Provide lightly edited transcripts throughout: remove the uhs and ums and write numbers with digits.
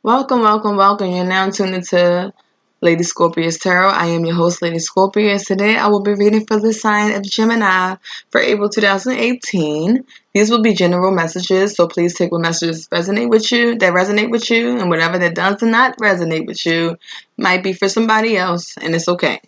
Welcome, welcome, welcome. You're now tuned into Lady Scorpius Tarot. I am your host, Lady Scorpius. Today I will be reading for the sign of Gemini for April 2018. These will be general messages, so please take what messages resonate with you, and whatever that does not resonate with you might be for somebody else, and it's okay.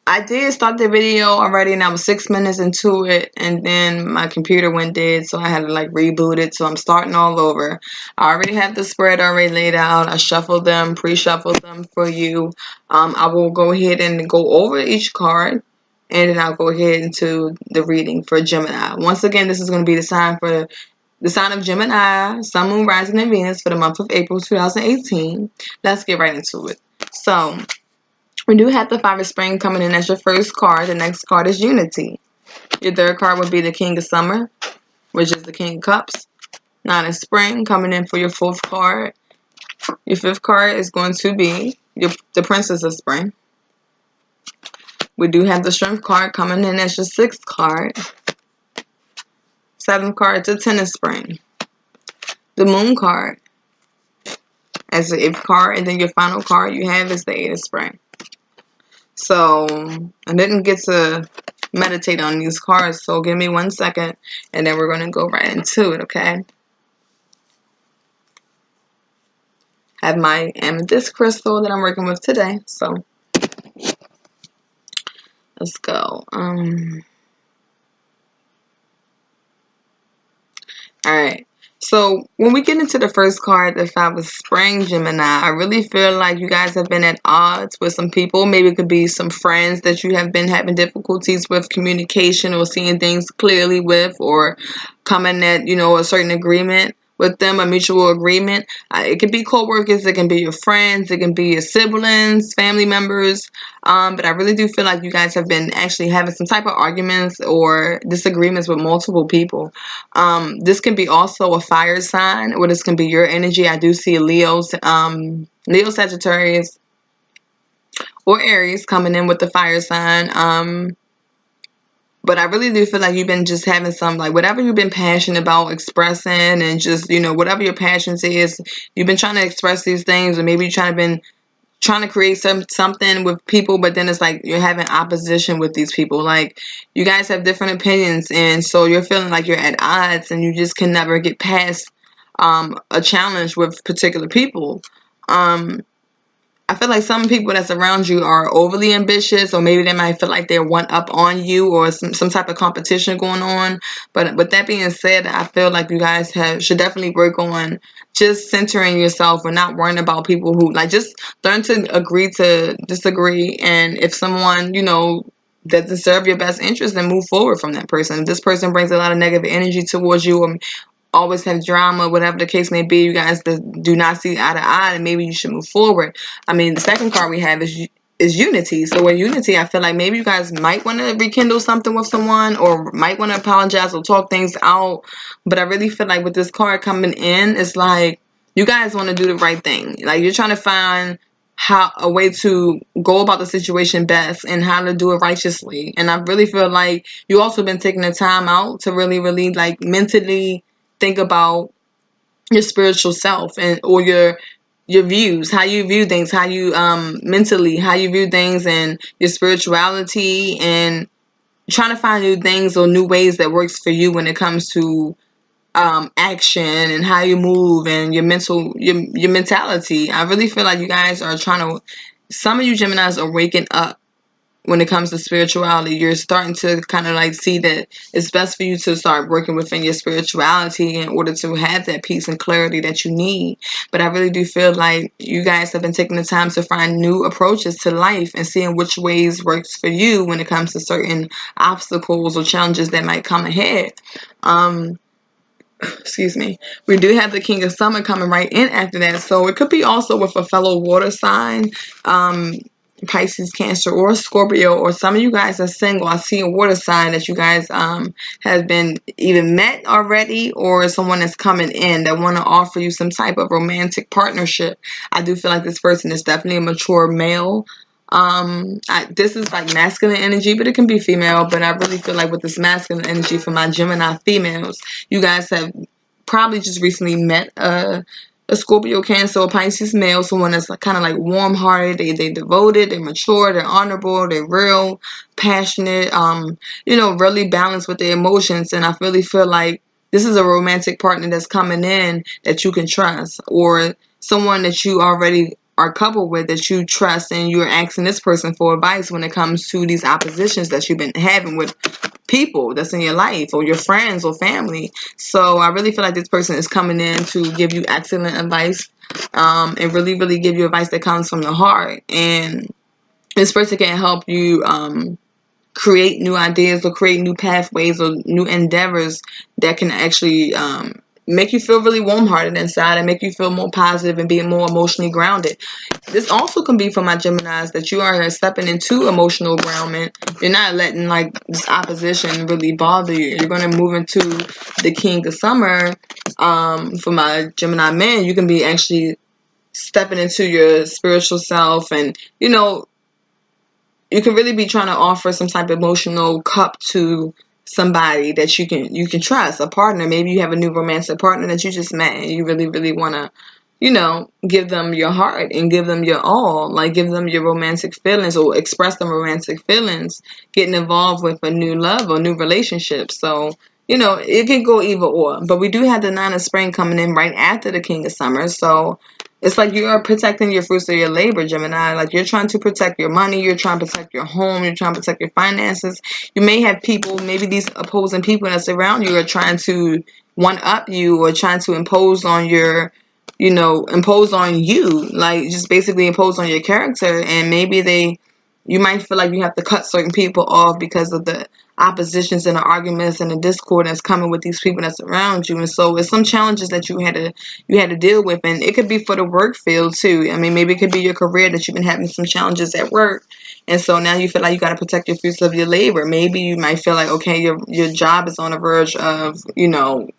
I did start the video already and I was 6 minutes into it and then my computer went dead, so I had to reboot it, so I'm starting all over. I already have the spread already laid out. I shuffled them, pre-shuffled them for you. I will go ahead and go over each card and then I'll go ahead into the reading for Gemini. Once again, this is going to be the sign of Gemini, Sun, Moon, Rising, and Venus for the month of April 2018. Let's get right into it. So, we do have the Five of Spring coming in as your first card. The next card is Unity. Your third card would be the King of Summer, which is the King of Cups. Nine of Spring coming in for your fourth card. Your fifth card is going to be the Princess of Spring. We do have the Strength card coming in as your sixth card. Seventh card is the Ten of Spring. The Moon card as the eighth card. And then your final card you have is the Eight of Spring. So, I didn't get to meditate on these cards, so give me 1 second, and then we're going to go right into it, okay? I have my amethyst crystal that I'm working with today, so let's go. Alright. So, when we get into the first card, the Five of Spring, Gemini, I really feel like you guys have been at odds with some people. Maybe it could be some friends that you have been having difficulties with communication or seeing things clearly with, or coming at, a certain agreement with them, a mutual agreement. It can be co-workers, it can be your friends, it can be your siblings, family members. But I really do feel like you guys have been actually having some type of arguments or disagreements with multiple people. This can be also a fire sign, or this can be your energy. I do see Leo, Sagittarius, or Aries coming in with the fire sign. But I really do feel like you've been just having some, whatever you've been passionate about expressing, and just, whatever your passions is, you've been trying to express these things, or maybe you've been trying to create something with people, but then it's like you're having opposition with these people. Like, you guys have different opinions, and so you're feeling like you're at odds, and you just can never get past a challenge with particular people. I feel like some people that's around you are overly ambitious, or maybe they might feel like they're one up on you, or some type of competition going on. But with that being said, I feel like you guys should definitely work on just centering yourself and not worrying about people who, just learn to agree to disagree. And if someone, doesn't serve your best interest, then move forward from that person. If this person brings a lot of negative energy towards you, or always have drama, whatever the case may be, you guys do not see eye to eye, and maybe you should move forward. I mean, the second card we have is Unity. So with Unity, I feel like maybe you guys might want to rekindle something with someone, or might want to apologize or talk things out. But I really feel like with this card coming in, it's like you guys want to do the right thing. Like, you're trying to find a way to go about the situation best, and how to do it righteously. And I really feel like you also been taking the time out to really, really mentally think about your spiritual self, or your views, how you view things, how you mentally, how you view things, and your spirituality, and trying to find new things or new ways that works for you when it comes to action, and how you move, and your mentality. I really feel like you guys are some of you Geminis are waking up when it comes to spirituality. You're starting to kind of see that it's best for you to start working within your spirituality in order to have that peace and clarity that you need. But I really do feel like you guys have been taking the time to find new approaches to life, and seeing which ways works for you when it comes to certain obstacles or challenges that might come ahead. Excuse me. We do have the King of Summer coming right in after that. So it could be also with a fellow water sign, Pisces, Cancer, or Scorpio, or some of you guys are single. I see a water sign that you guys have been even met already, or someone that's coming in that want to offer you some type of romantic partnership. I do feel like this person is definitely a mature male. This is masculine energy, but it can be female. But I really feel like with this masculine energy for my Gemini females, you guys have probably just recently met a Scorpio, Cancer, or Pisces male, someone that's kind of like warm-hearted, they devoted, they're mature, they're honorable, they're real, passionate, really balanced with their emotions. And I really feel like this is a romantic partner that's coming in that you can trust, or someone that you already are coupled with that you trust, and you're asking this person for advice when it comes to these oppositions that you've been having with people that's in your life or your friends or family. So I really feel like this person is coming in to give you excellent advice, and really, really give you advice that comes from the heart. And this person can help you create new ideas or create new pathways or new endeavors that can actually make you feel really warm-hearted inside and make you feel more positive and being more emotionally grounded. This also can be for my Geminis that you are stepping into emotional groundment. You're not letting like this opposition really bother you. You're going to move into the King of Summer. For my Gemini men, you can be actually stepping into your spiritual self, and you can really be trying to offer some type of emotional cup to somebody that you can trust, a partner. Maybe you have a new romantic partner that you just met, and you really, really want to, give them your heart and give them your all, like give them your romantic feelings or express them romantic feelings, getting involved with a new love or new relationship. So, it can go either or. But we do have the Nine of Spring coming in right after the King of Summer. So it's like you are protecting your fruits of your labor, Gemini. Like you're trying to protect your money, you're trying to protect your home, you're trying to protect your finances. You may have people, maybe these opposing people that's around you are trying to one up you or trying to impose on you, like just basically impose on your character. And maybe you might feel like you have to cut certain people off because of the oppositions and the arguments and the discord that's coming with these people that's around you. And so it's some challenges that you had to deal with, and it could be for the work field too. I mean, maybe it could be your career that you've been having some challenges at work, and so now you feel like you got to protect your fruits of your labor. Maybe you might feel like, okay, your job is on the verge of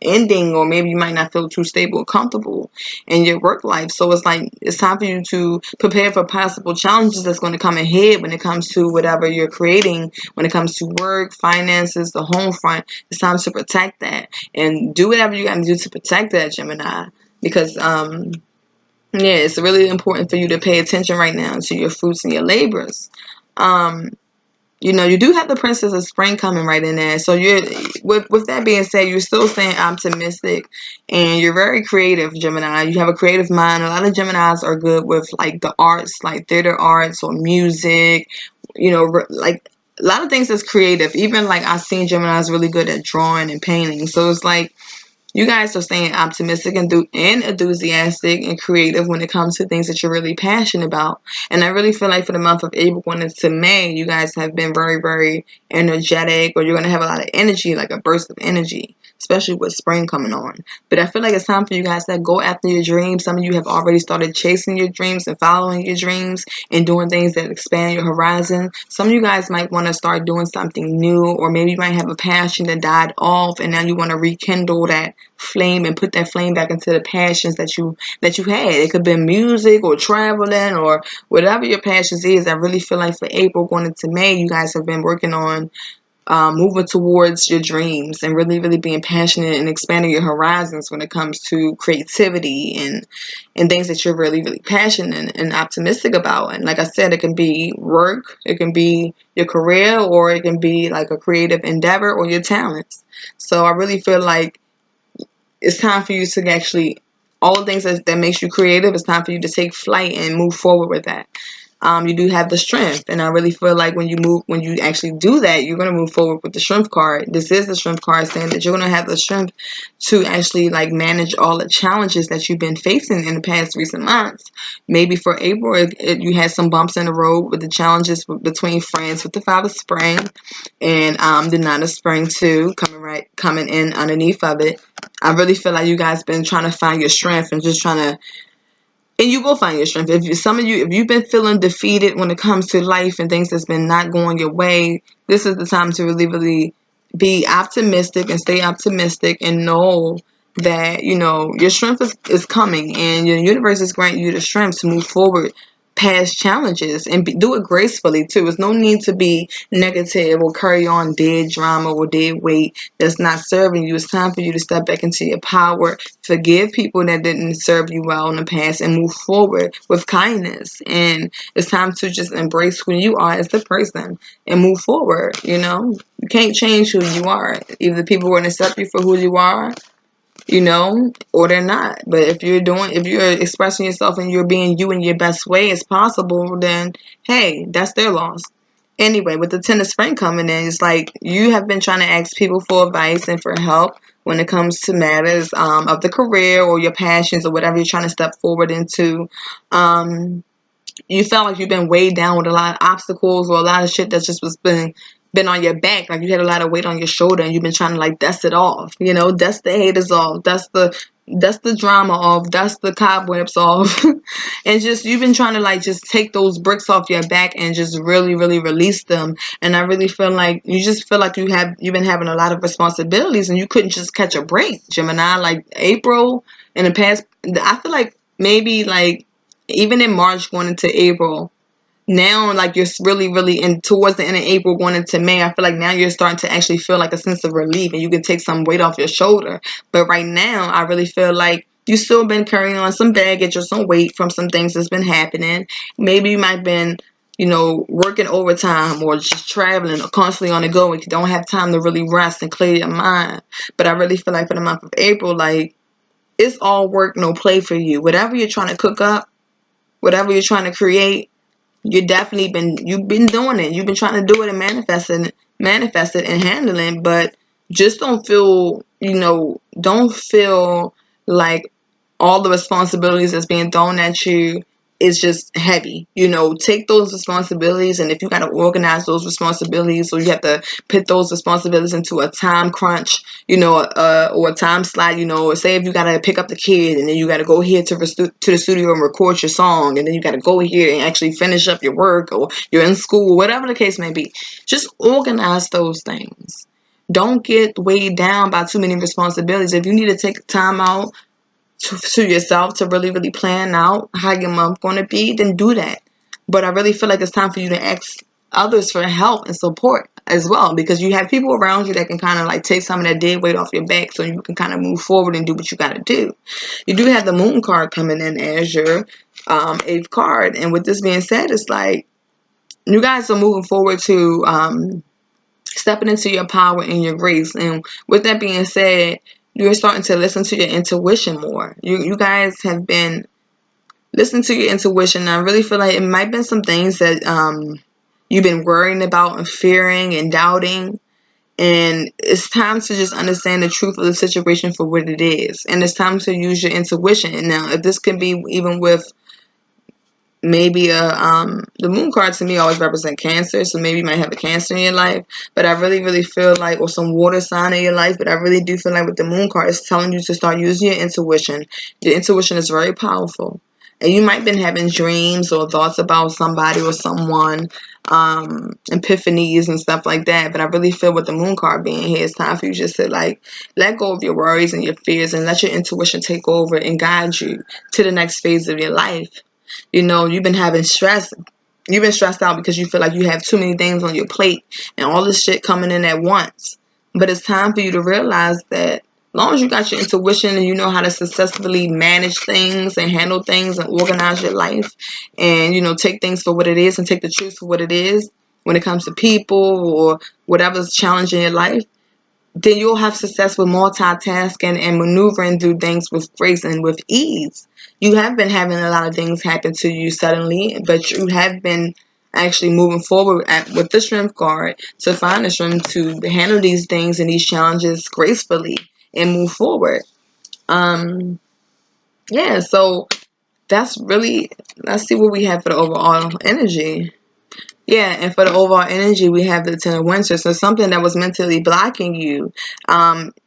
ending, or maybe you might not feel too stable or comfortable in your work life. So it's like it's time for you to prepare for possible challenges that's going to come ahead when it comes to whatever you're creating, when it comes to work, finances, the home front. It's time to protect that and do whatever you got to do to protect that, Gemini, because it's really important for you to pay attention right now to your fruits and your labors. You do have the Princess of Spring coming right in there. So you're with that being said, you're still staying optimistic and you're very creative, Gemini. You have a creative mind. A lot of Geminis are good with like the arts, like theater arts or music, like a lot of things that's creative. Even like I've seen Geminis really good at drawing and painting. So it's like you guys are staying optimistic and enthusiastic and creative when it comes to things that you're really passionate about. And I really feel like for the month of April going into May, you guys have been very, very energetic, or you're going to have a lot of energy, like a burst of energy, especially with spring coming on. But I feel like it's time for you guys to go after your dreams. Some of you have already started chasing your dreams and following your dreams and doing things that expand your horizon. Some of you guys might want to start doing something new, or maybe you might have a passion that died off and now you want to rekindle that flame and put that flame back into the passions that you had. It could be music or traveling or whatever your passions is. I really feel like for April going into May, you guys have been working on moving towards your dreams and really, really being passionate and expanding your horizons when it comes to creativity and things that you're really, really passionate and optimistic about. And like I said, it can be work, it can be your career, or it can be like a creative endeavor or your talents. So I really feel like it's time for you to actually, all the things that makes you creative, it's time for you to take flight and move forward with that. You do have the strength, and I really feel like when you actually do that, you're going to move forward with the strength card. This is the strength card saying that you're going to have the strength to actually like manage all the challenges that you've been facing in the past recent months. Maybe for April, you had some bumps in the road with the challenges between friends with the Five of Spring and the Nine of Spring too, coming in underneath of it. I really feel like you guys been trying to find your strength and just trying to, and you will find your strength. If you've been feeling defeated when it comes to life and things that's been not going your way, this is the time to really, really be optimistic and stay optimistic and know that, your strength is coming, and your universe is granting you the strength to move forward past challenges and do it gracefully too. There's no need to be negative or carry on dead drama or dead weight that's not serving you. It's time for you to step back into your power, forgive people that didn't serve you well in the past, and move forward with kindness. And it's time to just embrace who you are as the person and move forward. You can't change who you are. Either people will accept you for who you are, or they're not. But if you're expressing yourself and you're being you in your best way as possible, then hey, that's their loss. Anyway, with the Ten of Spring coming in, it's like you have been trying to ask people for advice and for help when it comes to matters of the career or your passions or whatever you're trying to step forward into. You felt like you've been weighed down with a lot of obstacles or a lot of shit that's just was been on your back. Like you had a lot of weight on your shoulder and you've been trying to like dust it off. Dust the haters off, dust the drama off, dust the cobwebs off. And just you've been trying to like just take those bricks off your back and just really, really release them. And I really feel like you've been having a lot of responsibilities and you couldn't just catch a break, Gemini. Like April in the past, I feel like maybe like even in March going into April, now like you're really, really in towards the end of April going into May, I feel like now you're starting to actually feel like a sense of relief and you can take some weight off your shoulder. But right now, I really feel like you still been carrying on some baggage or some weight from some things that's been happening. Maybe you might have been, working overtime or just traveling or constantly on the go and you don't have time to really rest and clear your mind. But I really feel like for the month of April, like it's all work, no play for you. Whatever you're trying to cook up, whatever you're trying to create, you've been doing it. You've been trying to do it and manifest it and handling, but just don't feel like all the responsibilities that's being thrown at you is just heavy. Take those responsibilities, and if you got to organize those responsibilities, or you have to put those responsibilities into a time crunch, or a time slot. Say if you got to pick up the kid, and then you got to go here to the studio and record your song, and then you got to go here and actually finish up your work, or you're in school, whatever the case may be. Just organize those things. Don't get weighed down by too many responsibilities. If you need to take time out to yourself to really, really plan out how your month going to be, then do that. But I really feel like it's time for you to ask others for help and support as well, because you have people around you that can kind of like take some of that dead weight off your back so you can kind of move forward and do what you got to do. You do have the Moon card coming in as your 8th card. And with this being said, it's like you guys are moving forward to stepping into your power and your grace. And with that being said, you're starting to listen to your intuition more. You guys have been listening to your intuition. I really feel like it might have been some things that you've been worrying about and fearing and doubting. And it's time to just understand the truth of the situation for what it is. And it's time to use your intuition. Now, if this can be even with maybe the Moon card to me always represent Cancer, so maybe you might have a Cancer in your life, but I really, really feel like, or some water sign in your life, but I really do feel like with the Moon card, it's telling you to start using your intuition. Your intuition is very powerful, and you might have been having dreams or thoughts about somebody or someone, epiphanies and stuff like that, but I really feel with the Moon card being here, it's time for you just to like let go of your worries and your fears and let your intuition take over and guide you to the next phase of your life. You've been having stress. You've been stressed out because you feel like you have too many things on your plate and all this shit coming in at once. But it's time for you to realize that as long as you got your intuition and you know how to successfully manage things and handle things and organize your life and, take things for what it is and take the truth for what it is when it comes to people or whatever's challenging your life, then you'll have success with multitasking and maneuvering through things with grace and with ease. You have been having a lot of things happen to you suddenly, but you have been actually moving forward with the Strength card to find the strength to handle these things and these challenges gracefully and move forward. Yeah, so that's really, let's see what we have for the overall energy. Yeah, and for the overall energy, we have the Ten of Wands. So something that was mentally blocking you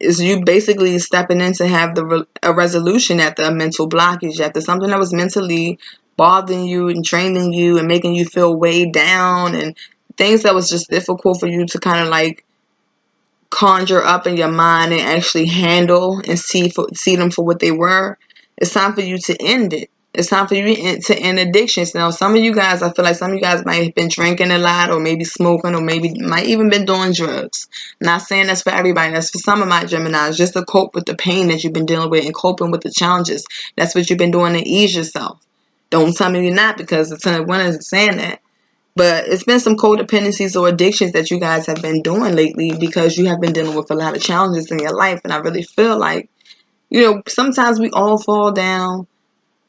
is you basically stepping in to have a resolution at the mental blockage, after something that was mentally bothering you and draining you and making you feel weighed down, and things that was just difficult for you to kind of like conjure up in your mind and actually handle and see them for what they were. It's time for you to end it. It's time for you to end addictions. Now, some of you guys, I feel like some of you guys might have been drinking a lot, or maybe smoking, or maybe might even been doing drugs. Not saying that's for everybody. That's for some of my Geminis, just to cope with the pain that you've been dealing with and coping with the challenges. That's what you've been doing to ease yourself. Don't tell me you're not, because the Ten of Wands is saying that. But it's been some codependencies or addictions that you guys have been doing lately, because you have been dealing with a lot of challenges in your life. And I really feel like, sometimes we all fall down,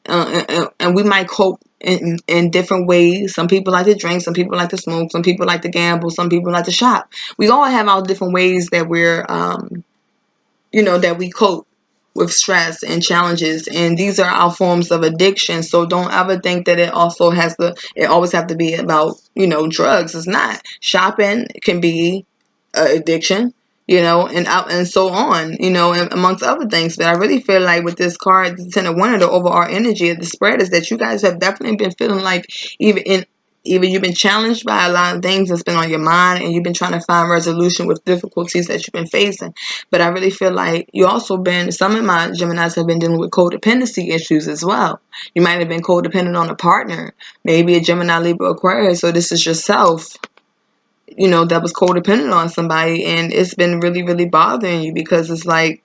and we might cope in different ways. Some people like to drink, some people like to smoke, some people like to gamble, some people like to shop. We all have our different ways that that we cope with stress and challenges, and these are our forms of addiction. So don't ever think that it always have to be about drugs. It's not. Shopping can be addiction, and so on, and amongst other things. But I really feel like with this card, the Ten of Wands, the overall energy of the spread is that you guys have definitely been feeling like either you've been challenged by a lot of things that's been on your mind, and you've been trying to find resolution with difficulties that you've been facing. But I really feel like some of my Geminis have been dealing with codependency issues as well. You might have been codependent on a partner, maybe a Gemini, Libra, Aquarius. So this is yourself, that was codependent on somebody, and it's been really, really bothering you, because it's like,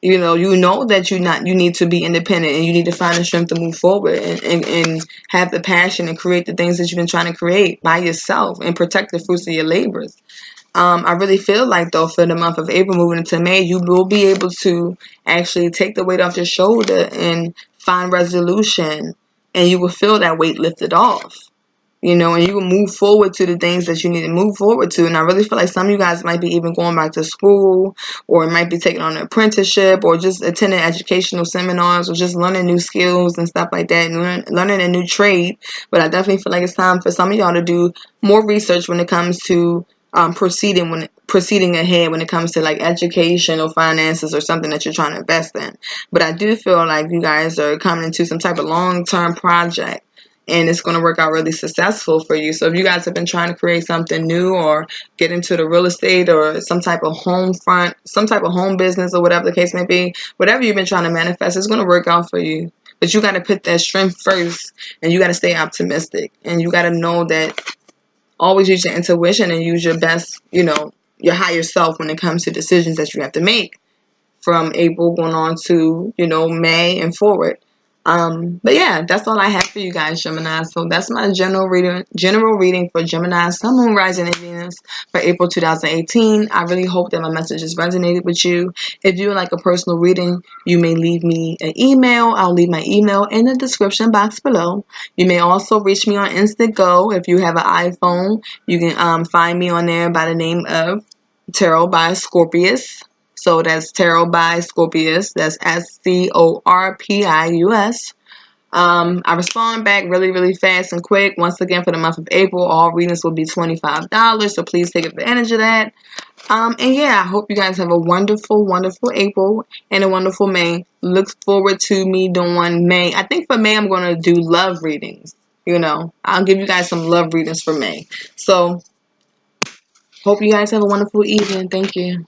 that you need to be independent, and you need to find the strength to move forward, and have the passion and create the things that you've been trying to create by yourself, and protect the fruits of your labors. I really feel like, though, for the month of April moving into May, you will be able to actually take the weight off your shoulder and find resolution, and you will feel that weight lifted off. And you will move forward to the things that you need to move forward to. And I really feel like some of you guys might be even going back to school, or might be taking on an apprenticeship, or just attending educational seminars, or just learning new skills and stuff like that, and learning a new trade. But I definitely feel like it's time for some of y'all to do more research when it comes to proceeding ahead when it comes to like education or finances, or something that you're trying to invest in. But I do feel like you guys are coming into some type of long-term project, and it's going to work out really successful for you. So if you guys have been trying to create something new, or get into the real estate, or some type of home business, or whatever the case may be, whatever you've been trying to manifest, it's going to work out for you. But you got to put that strength first, and you got to stay optimistic, and you got to know that always use your intuition, and use your best, your higher self when it comes to decisions that you have to make from April going on to, May and forward. But yeah, that's all I have for you guys, Gemini. So that's my general reading for Gemini, Sun, Moon, Rising, and Venus for April 2018. I really hope that my message has resonated with you. If you would like a personal reading, you may leave me an email. I'll leave my email in the description box below. You may also reach me on Instago. If you have an iPhone, you can find me on there by the name of Tarot by Scorpius. So that's Tarot by Scorpius. That's Scorpius. I respond back really, really fast and quick. Once again, for the month of April, all readings will be $25. So please take advantage of that. And yeah, I hope you guys have a wonderful, wonderful April and a wonderful May. Look forward to me doing May. I think for May, I'm going to do love readings. I'll give you guys some love readings for May. So hope you guys have a wonderful evening. Thank you.